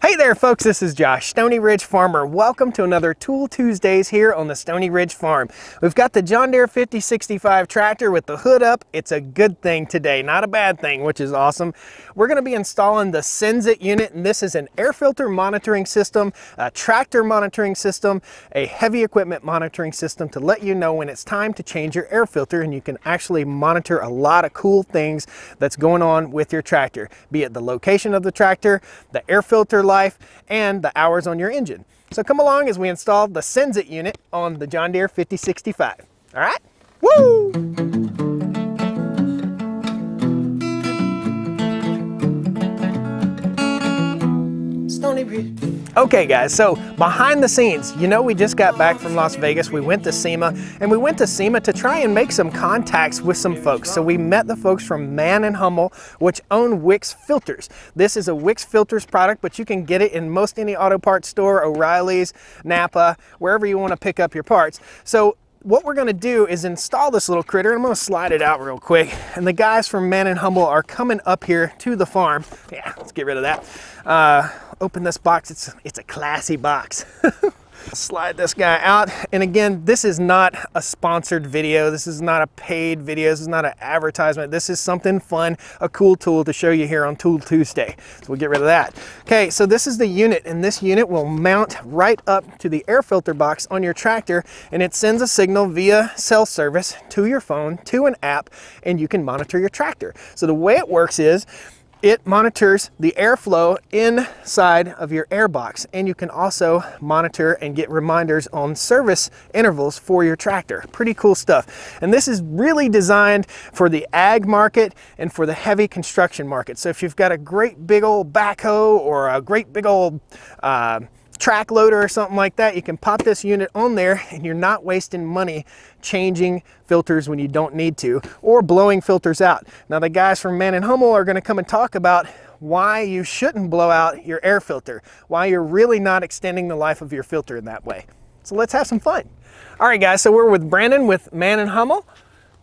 Hey there folks, this is Josh, Stoney Ridge Farmer. Welcome to another Tool Tuesdays here on the Stoney Ridge Farm. We've got the John Deere 5065 tractor with the hood up. It's a good thing today, not a bad thing, which is awesome. We're going to be installing the Sensit unit, and this is an air filter monitoring system, a tractor monitoring system, a heavy equipment monitoring system to let you know when it's time to change your air filter, and you can actually monitor a lot of cool things that's going on with your tractor, be it the location of the tractor, the air filter life, and the hours on your engine. So come along as we install the Sensit unit on the John Deere 5065. All right? Woo! Stoney Ridge. Okay guys, so behind the scenes, you know, we just got back from Las Vegas. We went to SEMA, and we went to SEMA to try and make some contacts with some folks. So we met the folks from Man & Hummel, which own Wix Filters. This is a Wix Filters product, but you can get it in most any auto parts store, O'Reilly's, Napa, wherever you want to pick up your parts. So what we're going to do is install this little critter. I'm going to slide it out real quick, and the guys from Man & Hummel are coming up here to the farm. Yeah, let's get rid of that. Open this box. It's a classy box. Slide this guy out, and again, this is not a sponsored video. This is not a paid video. This is not an advertisement. This is something fun, a cool tool to show you here on Tool Tuesday. So we'll get rid of that. Okay, so this is the unit, and this unit will mount right up to the air filter box on your tractor, and it sends a signal via cell service to your phone, to an app, and you can monitor your tractor. So the way it works is, it monitors the airflow inside of your air box, and you can also monitor and get reminders on service intervals for your tractor. Pretty cool stuff. And this is really designed for the ag market and for the heavy construction market. So if you've got a great big old backhoe or a great big old track loader or something like that, you can pop this unit on there, and you're not wasting money changing filters when you don't need to, or blowing filters out. Now the guys from Man & Hummel are going to come and talk about why you shouldn't blow out your air filter, why you're really not extending the life of your filter in that way. So let's have some fun. All right guys, so we're with Brandon with Man & Hummel,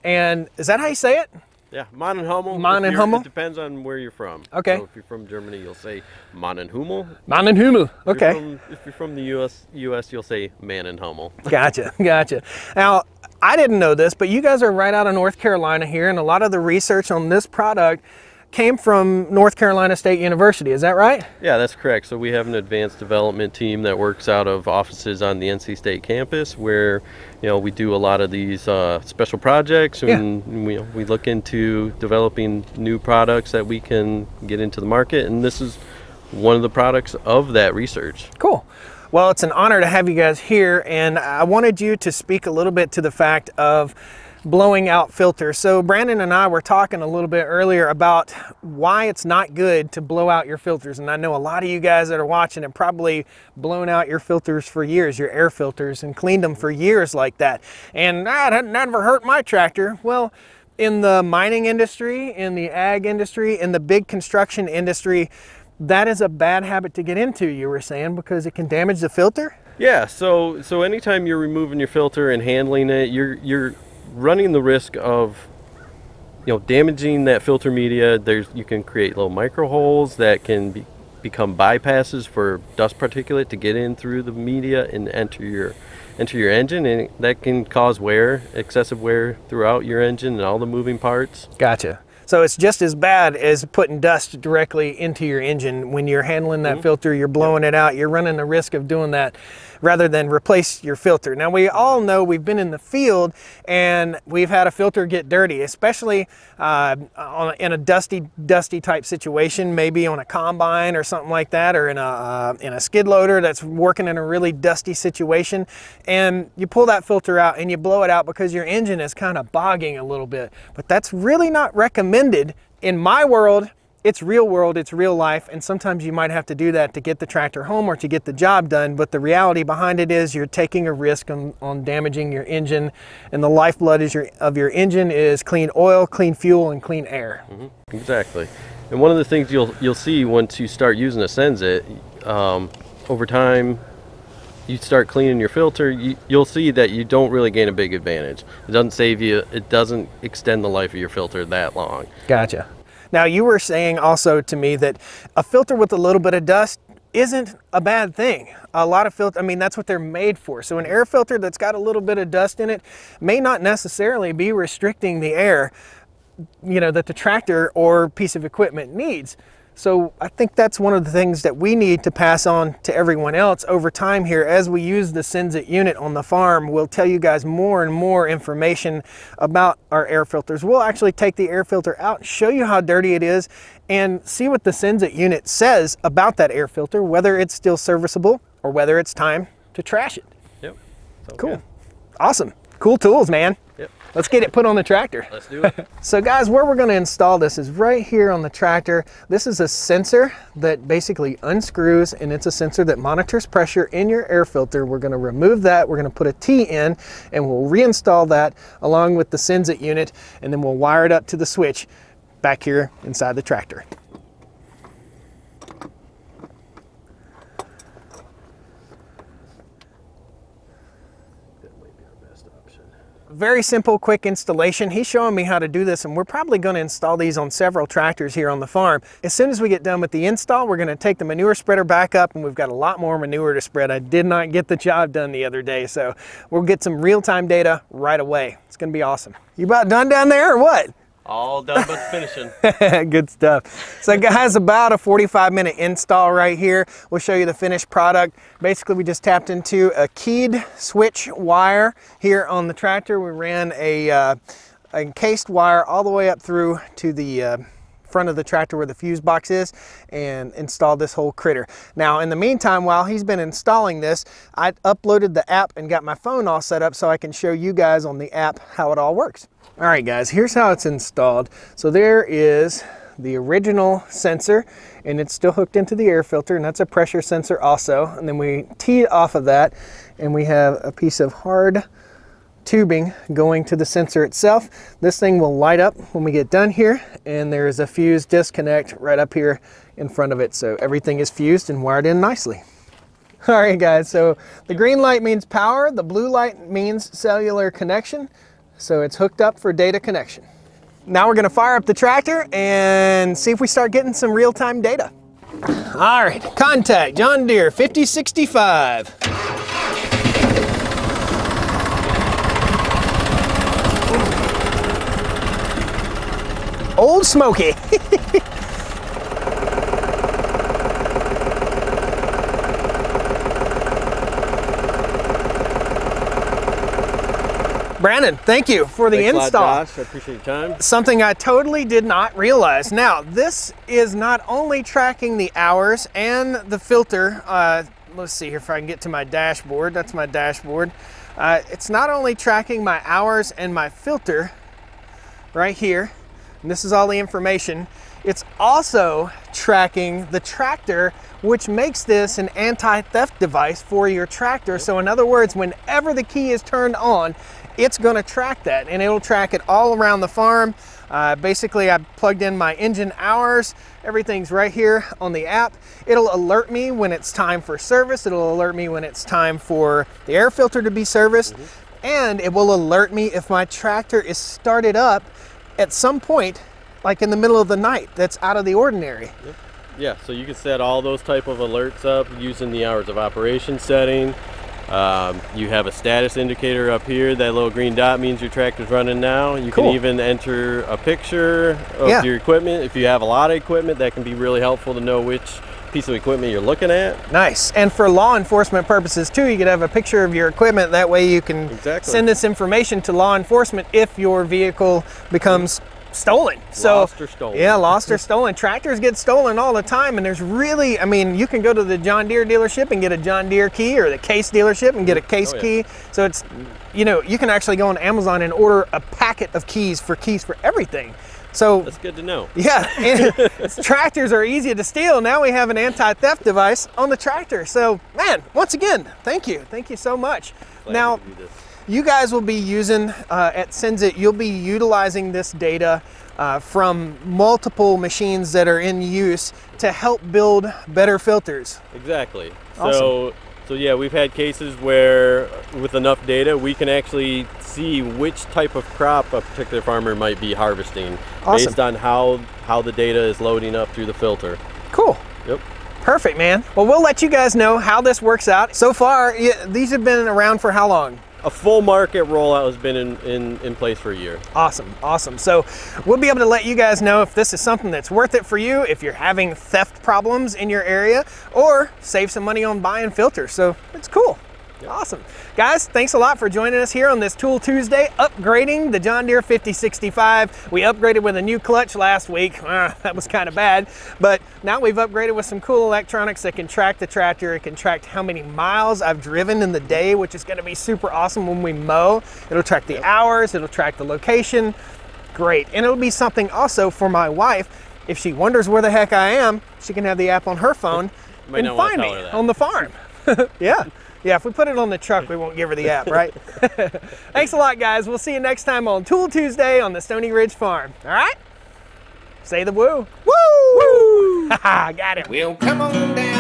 and is that how you say it? Yeah, Man & Hummel. Man & Hummel? It depends on where you're from. Okay. So if you're from Germany, you'll say Man & Hummel. Man & Hummel, okay. If you're from the US, you'll say Man & Hummel. Gotcha, gotcha. Now, I didn't know this, but you guys are right out of North Carolina here, and a lot of the research on this product came from North Carolina State University, is that right? Yeah, that's correct. So we have an advanced development team that works out of offices on the NC State campus, where we do a lot of these special projects, and we look into developing new products that we can get into the market, and this is one of the products of that research. Cool. Well, it's an honor to have you guys here, and I wanted you to speak a little bit to the fact of blowing out filters. So Brandon and I were talking a little bit earlier about why it's not good to blow out your filters, and I know a lot of you guys that are watching have probably blown out your filters for years, your air filters, and cleaned them for years like that, and that never hurt my tractor. Well, in the mining industry, in the ag industry, in the big construction industry, that is a bad habit to get into, you were saying, because it can damage the filter? Yeah, so anytime you're removing your filter and handling it, you're running the risk of damaging that filter media. You can create little micro holes that can become bypasses for dust particulate to get in through the media and enter your engine, and that can cause wear, excessive wear throughout your engine and all the moving parts. Gotcha. So it's just as bad as putting dust directly into your engine. When you're handling that filter, you're blowing it out, you're running the risk of doing that rather than replace your filter. Now, we all know, we've been in the field and we've had a filter get dirty, especially in a dusty type situation, maybe on a combine or something like that, or in a skid loader that's working in a really dusty situation, and you pull that filter out and you blow it out because your engine is kind of bogging a little bit. But that's really not recommended. In my world, it's real world, it's real life, and sometimes you might have to do that to get the tractor home or to get the job done, but the reality behind it is you're taking a risk on damaging your engine, and the lifeblood of your engine is clean oil, clean fuel, and clean air. Exactly. And one of the things you'll see once you start using a Sensit, over time, you start cleaning your filter, you'll see that you don't really gain a big advantage. It doesn't save you, it doesn't extend the life of your filter that long. Gotcha. Now, you were saying also to me that a filter with a little bit of dust isn't a bad thing. A lot of filters, I mean, that's what they're made for. So an air filter that's got a little bit of dust in it may not necessarily be restricting the air, you know, that the tractor or piece of equipment needs. So I think that's one of the things that we need to pass on to everyone else over time here. As we use the Senzit unit on the farm, we'll tell you guys more and more information about our air filters. We'll actually take the air filter out, show you how dirty it is, and see what the Senzit unit says about that air filter, whether it's still serviceable or whether it's time to trash it. Yep. Cool. Good. Awesome. Cool tools, man. Yep. Let's get it put on the tractor. Let's do it. So guys, where we're going to install this is right here on the tractor. This is a sensor that basically unscrews, and it's a sensor that monitors pressure in your air filter. We're going to remove that. We're going to put a T in, and we'll reinstall that along with the Senzit unit, and then we'll wire it up to the switch back here inside the tractor. Very simple, quick installation. He's showing me how to do this, and we're probably going to install these on several tractors here on the farm. As soon as we get done with the install, we're going to take the manure spreader back up, and we've got a lot more manure to spread. I did not get the job done the other day, so we'll get some real-time data right away. It's going to be awesome. You about done down there or what? All done but finishing. Good stuff. So guys, about a 45-minute install right here. We'll show you the finished product. Basically, we just tapped into a keyed switch wire here on the tractor. We ran a encased wire all the way up through to the front of the tractor where the fuse box is, and installed this whole critter. Now, in the meantime, while he's been installing this, I uploaded the app and got my phone all set up so I can show you guys on the app how it all works. All right, guys, here's how it's installed. So there is the original sensor, and it's still hooked into the air filter, and that's a pressure sensor also. And then we tee it off of that, and we have a piece of hard tubing going to the sensor itself. This thing will light up when we get done here, and there's a fuse disconnect right up here in front of it. So everything is fused and wired in nicely. All right, guys, so the green light means power, the blue light means cellular connection. So it's hooked up for data connection. Now we're going to fire up the tractor and see if we start getting some real-time data. All right, contact John Deere 5065. Old Smoky. Brandon, thank you for the install. A lot, Josh. I appreciate your time. Something I totally did not realize. Now, this is not only tracking the hours and the filter. Let's see here if I can get to my dashboard. That's my dashboard. It's not only tracking my hours and my filter right here, and this is all the information. It's also tracking the tractor, which makes this an anti-theft device for your tractor. So in other words, whenever the key is turned on, it's going to track that, and it'll track it all around the farm. Basically, I plugged in my engine hours. Everything's right here on the app. It'll alert me when it's time for service. It'll alert me when it's time for the air filter to be serviced. And it will alert me if my tractor is started up at some point, like in the middle of the night, that's out of the ordinary. Yep. Yeah, so you can set all those type of alerts up using the hours of operation setting. You have a status indicator up here. That little green dot means your tractor's running now. You can even enter a picture of your equipment. If you have a lot of equipment, that can be really helpful to know which piece of equipment you're looking at. Nice. And for law enforcement purposes too, you could have a picture of your equipment. That way you can send this information to law enforcement if your vehicle becomes stolen. Lost or stolen. Yeah, lost or stolen. Tractors get stolen all the time, and there's really, I mean, you can go to the John Deere dealership and get a John Deere key, or the Case dealership and get a Case key. So it's, you know, you can actually go on Amazon and order a packet of keys for everything. So that's good to know. Yeah, and tractors are easy to steal. Now we have an anti-theft device on the tractor. So, man, once again, thank you so much. Glad now, you guys will be using, at Senzit, you'll be utilizing this data from multiple machines that are in use to help build better filters. Exactly. Awesome. So yeah, we've had cases where with enough data, we can actually see which type of crop a particular farmer might be harvesting based on how the data is loading up through the filter. Cool. Yep. Perfect, man. Well, we'll let you guys know how this works out. So far, these have been around for how long? A full market rollout has been in place for a year. Awesome, awesome. So we'll be able to let you guys know if this is something that's worth it for you, if you're having theft problems in your area, or save some money on buying filters. So it's cool. Yep. Awesome. Guys, thanks a lot for joining us here on this Tool Tuesday, upgrading the John Deere 5065. We upgraded with a new clutch last week. That was kind of bad, but now we've upgraded with some cool electronics that can track the tractor. It can track how many miles I've driven in the day, which is going to be super awesome when we mow. It'll track the hours, it'll track the location. Great. And it'll be something also for my wife. If she wonders where the heck I am, she can have the app on her phone and find me on the farm. Yeah. Yeah, if we put it on the truck, we won't give her the app, right? Thanks a lot, guys. We'll see you next time on Tool Tuesday on the Stoney Ridge Farm. All right? Say the woo. Woo! Woo! Got it. Well, come on down.